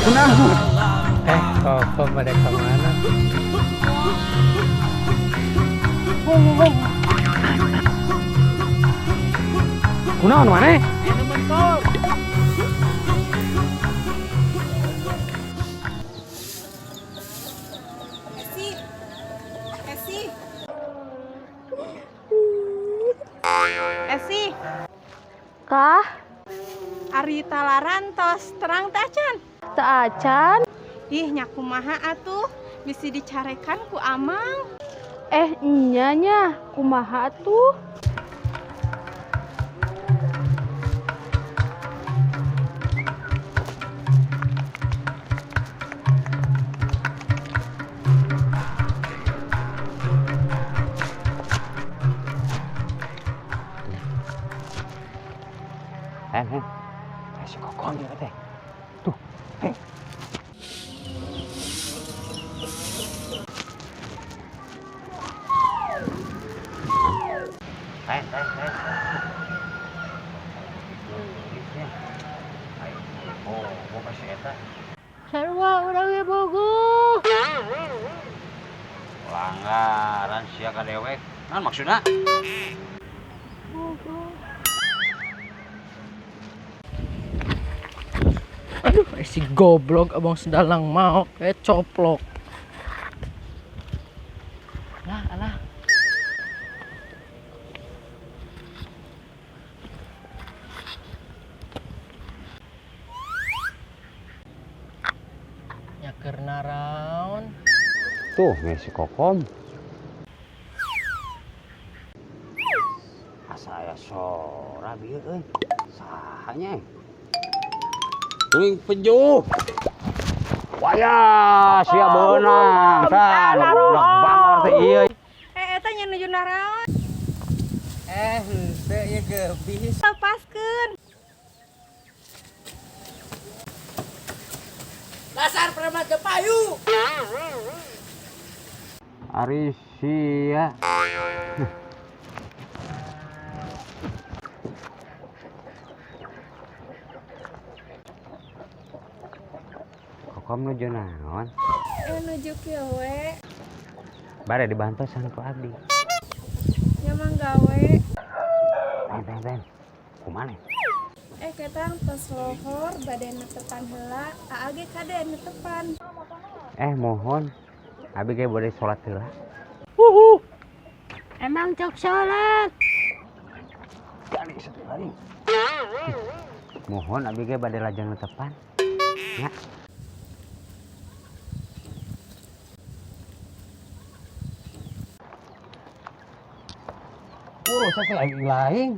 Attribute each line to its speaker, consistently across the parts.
Speaker 1: Kunaon? Kok pada kemana? Kunaon mana?
Speaker 2: Ini mentor.
Speaker 3: Esi, Esi, Esi,
Speaker 4: Kah?
Speaker 3: Ari talaran tos terang tacan.
Speaker 4: Teu acan?
Speaker 3: Ih nyakumaha atuh, bisi dicarekan ku Amang.
Speaker 4: Nya nya, kumaha tuh?
Speaker 1: Si kokon dia teh. Tuh, heh. Oh, kasih eta.
Speaker 4: Sarua urang ge bogoh.
Speaker 1: Pelanggaran sia ka dewek. Naon maksudna?
Speaker 2: Aduh, si goblok abang sedalang mau kayak coplok. Alah. Nyaker naraon.
Speaker 1: Tuh, si kokom. Asa aya sora bieu euy. Saha nya? Teuing pejuh. Wayah, sia beunang. San, udah bangor teh ieu.
Speaker 3: Eta nya nuju naraon?
Speaker 2: Henteu ieu gebis.
Speaker 3: Lepaskeun.
Speaker 2: Dasar preman teu payu.
Speaker 1: Ari sia. Kokom nuju naon?
Speaker 3: Nuju kieu we,
Speaker 1: Bare dibantu san ku abdi.
Speaker 3: nya manggawe.
Speaker 1: Ben. Kumane?
Speaker 3: Ketang tos lohor bade netepan heula, aa ge kade netepan.
Speaker 1: Mohon. Abi ge bade salat heula.
Speaker 4: Emang cok salat.
Speaker 1: Gani satu hari. Mohon abi ge bade lajang netepan. Nya. Saya lagi lain.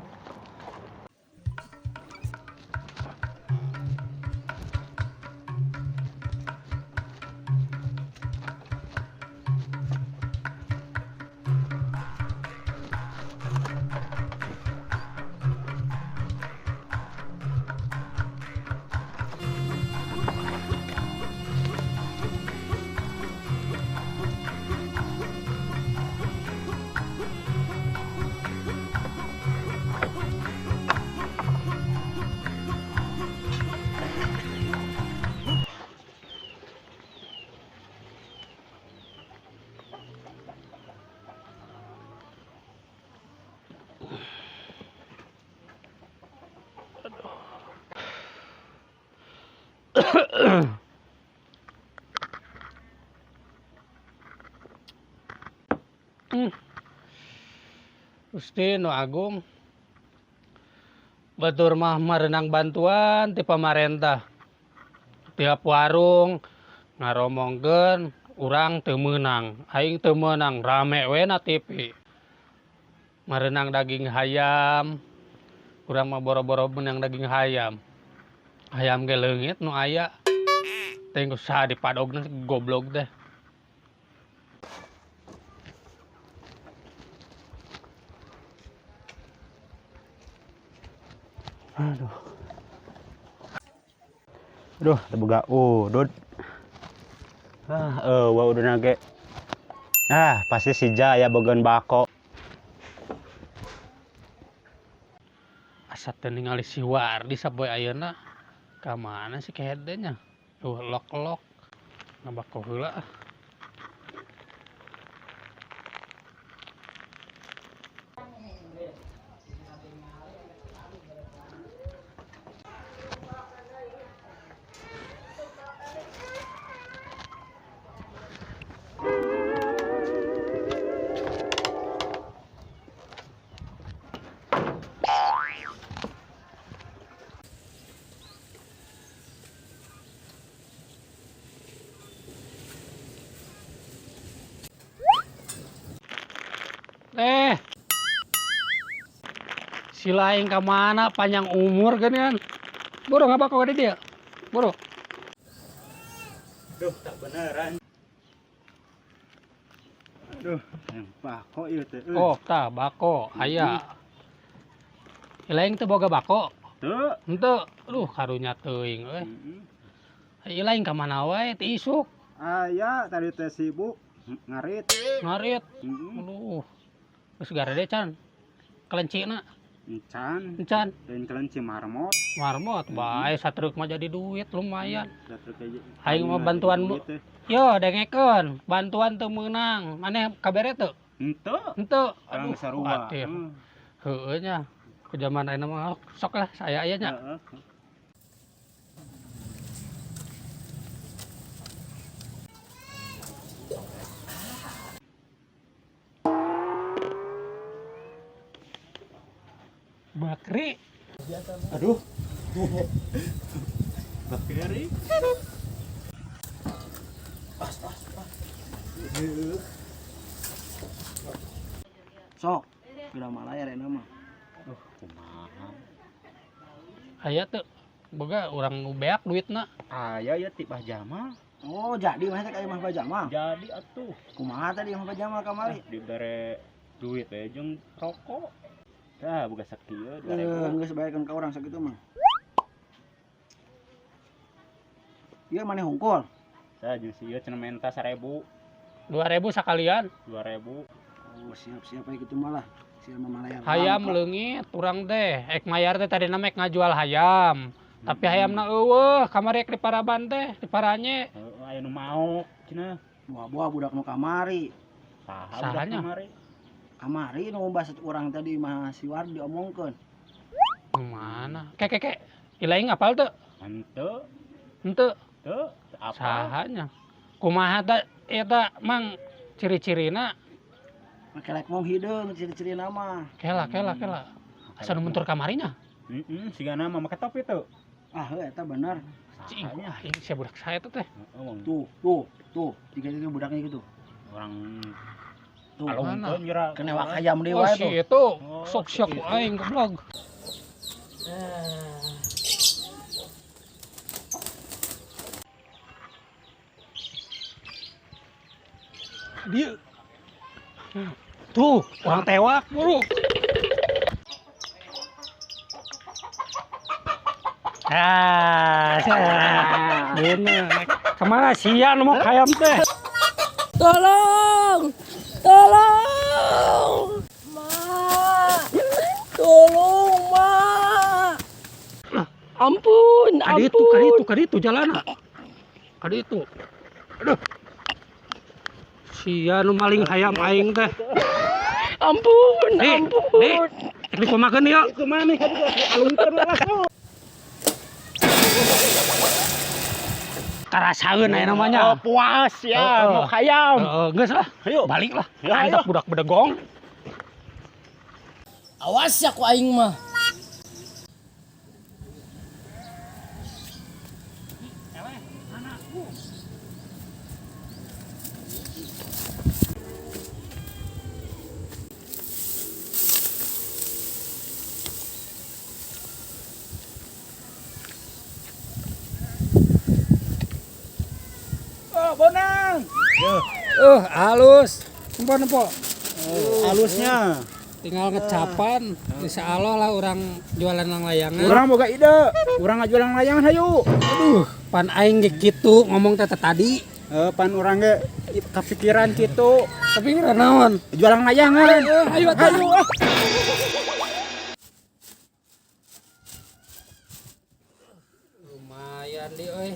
Speaker 2: Gusti nu agung. Batur mah marenang bantuan ti pamarentah. Tiap warung ngaromongkeun urang teu meunang, aing teu meunang, rame we na TV. Marenang daging hayam. Urang mah boro-boro meunang daging hayam. Hayam ge leungit nu aya. Teu saha dipadogna goblok teh.
Speaker 1: Aduh, teboga udud. Wa ududna ge. Pasti si Jaya bogeun bako.
Speaker 2: Asa teu ningali si Wardi sapoe ayeuna. Ka mana si kehede nya? lok-lok. Ngabako heula. Si lain ke mana panjang umur kan? Boro ngabako ada dia. Boro.
Speaker 1: Duh, tak beneran. Aduh, yang bako ieu teh.
Speaker 2: Oh, tah bako aya. Si lain teu boga bako.
Speaker 1: Teu.
Speaker 2: Henteu. Aduh, karunya teuing euy. Si lain ka mana wae teu isuk.
Speaker 1: Aya tadi teh sibuk ngarit.
Speaker 2: Ngarit. Aduh. Geus garede can. Kelencina.
Speaker 1: Encan.
Speaker 2: Encan.
Speaker 1: Dan kelenci marmot.
Speaker 2: Marmot bae satruk mah jadi duit lumayan.
Speaker 1: Satruk aja.
Speaker 2: Aing mah bantuan yo dengekeun, bantuan teu meunang. Maneh kabere teu?
Speaker 1: Henteu.
Speaker 2: Henteu.
Speaker 1: Orang
Speaker 2: Aduh,
Speaker 1: sarua.
Speaker 2: khawatir. Heueuh nya. Ku zaman ayeuna mah sok lah saya aya nya.
Speaker 1: Heeh.
Speaker 2: Bakri.
Speaker 1: Aduh. Bakri.
Speaker 5: Sok, udah malaya rena mah.
Speaker 1: Kumaha?
Speaker 2: Aya teu? Boga urang nu beak duitna.
Speaker 1: Aya ya tibah Jamal.
Speaker 5: Oh, jadi mah teh mah bajama.
Speaker 1: Jadi atuh.
Speaker 5: Kumaha tadi mah bajama kamari?
Speaker 1: Dibere duit teh jeung rokok. Tah boga sakieu 2000.
Speaker 5: Geus bayarkeun ka urang sakitu mah. Ieu maneh hungkul.
Speaker 1: Tah jeung si ieu cenah menta 1000.
Speaker 2: 2000 sakalian.
Speaker 1: 2000.
Speaker 5: Oh, siap-siap aya kitu mah lah. Sia mah malaya.
Speaker 2: Hayam leungit urang teh. Ek mayar teh tadina mek ngajual hayam. Tapi hayamna eueuh, kamari ek diparaban teh, diparanye.
Speaker 1: Heeh, aya nu mau cenah.
Speaker 5: Buah-buah budak nu kamari.
Speaker 1: Saha
Speaker 2: Sahanya?
Speaker 1: budak kamari?
Speaker 5: Kamari nu bahasa urang tadi mah si Wardi omongkeun.
Speaker 2: Mana? Kek. Ilaing apal teu?
Speaker 1: Henteu.
Speaker 2: Henteu.
Speaker 1: Teu apa?
Speaker 2: Sahanya? Kumaha teh eta mang ciri-cirina?
Speaker 5: Makelek mong hideung ciri-cirina mah.
Speaker 2: Kela. Asa nu mentur kamarinya?
Speaker 1: Sigana mah make topi teu.
Speaker 5: Ah, heuh eta bener.
Speaker 2: Cing, aing sia budak saya teh.
Speaker 5: Tuh, tiga-tiga budaknya gitu.
Speaker 1: Orang
Speaker 5: Tuh,
Speaker 2: mana?
Speaker 1: alungkeun jera.
Speaker 5: kena wak hayam deui
Speaker 2: Oh
Speaker 5: wae
Speaker 2: si
Speaker 5: tuh.
Speaker 2: itu
Speaker 1: Oh,
Speaker 2: sok siap
Speaker 1: si itu.
Speaker 2: aing goblok. Dia tuh orang tewak buru. Bener. Kemana sia nu mau hayam teh?
Speaker 6: Tolong! Tolong! Mak! Tolong, Mak! Ampun, ampun.
Speaker 2: Kaditu jalana. Kaditu. Aduh. Sia nu maling hayam aing teh.
Speaker 6: Ampun,
Speaker 2: Dik,
Speaker 6: ampun.
Speaker 2: Dik pemakan ya.
Speaker 1: Kemana kan alungkeun lah.
Speaker 2: Karasaeun aya namanya.
Speaker 1: Puas ya, mau hayam.
Speaker 2: Geus lah.
Speaker 1: Ayo.
Speaker 2: Balik lah.
Speaker 1: Ya,
Speaker 2: Antep
Speaker 1: ayo.
Speaker 2: budak bedegong.
Speaker 6: Awas ya ku aing mah.
Speaker 1: Oh, bonang.
Speaker 2: Halus. Empon.
Speaker 1: Halusnya.
Speaker 2: Tinggal ngecapan. Insya Allah lah orang jualan lang layangan.
Speaker 1: Urang boga ide. Urang ngajualan layangan hayu.
Speaker 2: Aduh, pan aing ge kitu ngomong teh tadi.
Speaker 1: Pan urang ge kepikiran kitu.
Speaker 2: Tapi kira naon?
Speaker 1: Jualan layangan.
Speaker 2: Ayo
Speaker 1: Hayu.
Speaker 2: Lumayan di euy.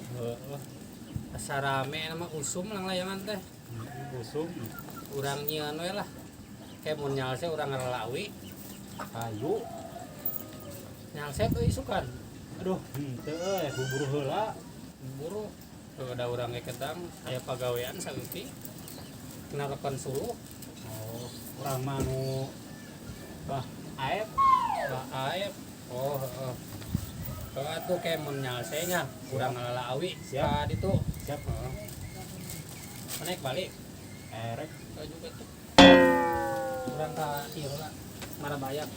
Speaker 2: asa rame nama usum lang layangan teh.
Speaker 1: Busuk.
Speaker 2: Urang nyian we lah. Kayak mun nyalse urang ngarelawi.
Speaker 1: Ayo.
Speaker 2: Nyalse tuh isukan.
Speaker 1: Aduh, teu buburu heula.
Speaker 2: Buru. Tuh ada urang ketang aya pagawean saeutik. Narepan suluh.
Speaker 1: Oh, urang mah nu
Speaker 2: Aep. Aep. Oh, heeh. Atuh kayak mun nyalse nya urang ngarelawi.
Speaker 1: Siap.
Speaker 2: Ka ditu.
Speaker 1: siap.
Speaker 2: Naik balik.
Speaker 1: Erek.
Speaker 2: Juga tuh. Urang ka ieu lah. Marabayak.